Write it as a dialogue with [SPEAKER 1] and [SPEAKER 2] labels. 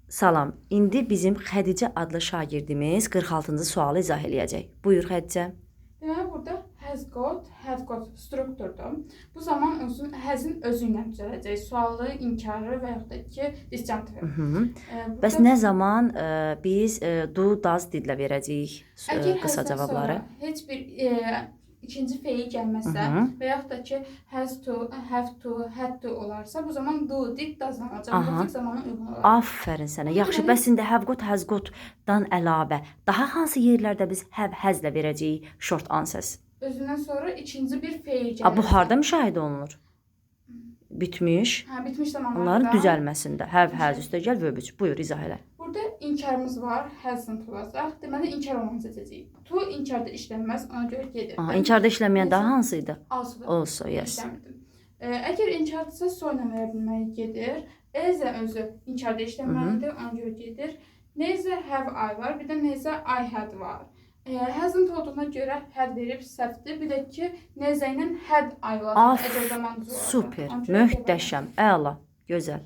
[SPEAKER 1] Salam. İndi bizim Xədicə adlı şagirdimiz 46-cı sualı izah eləyəcək. Buyur Xədicə.
[SPEAKER 2] Deməli, burada has got, have got strukturdur. Bu zaman has'in özü ilə düzələcək. Sualı, inkarı və yaxud da ki, disjunktivi.
[SPEAKER 1] Bəs nə zaman biz do, does didlə verəcəyik
[SPEAKER 2] Əgər
[SPEAKER 1] qısa
[SPEAKER 2] has'dan
[SPEAKER 1] cavabları?
[SPEAKER 2] sonra heç bir ikinci feil gəlməzsə və yaxud da ki, has to, have to, had to olarsa, bu zaman do, did, doeslanacaq. Müvafiq zamana uyğun olaraq.
[SPEAKER 1] Aferin sənə. Yaxşı, bəs indi have got, has got-dan əlavə daha hansı yerlərdə biz have, has-lə verəcəyik short answers?
[SPEAKER 2] Özündən sonra ikinci bir feil gəlir.
[SPEAKER 1] Bu harda müşahidə olunur? Bitmiş.
[SPEAKER 2] Bitmiş zamanlarda.
[SPEAKER 1] Onların düzəlməsində. Have, has, üstəgəl, verb 3. Buyur, izah elə.
[SPEAKER 2] Burada inkarımız var, hasn't olacaq. Deməli, inkar olmanı seçəcəyik. To inkarda işlənməz, ona görə gedir.
[SPEAKER 1] İnkarda işləməyən daha hansıydı?
[SPEAKER 2] Also.
[SPEAKER 1] Also, yes.
[SPEAKER 2] Əgər inkardırsa, soyla verə bilməli gedir. Ezə özü inkarda işləməlidir, ona görə gedir. Nezə have I var, bir də nezə I had var. Hasn't olduğuna görə had verib səhvdir. Bir də ki, nezə ilə had I var.
[SPEAKER 1] Super, möhtəşəm, əla, gözəl.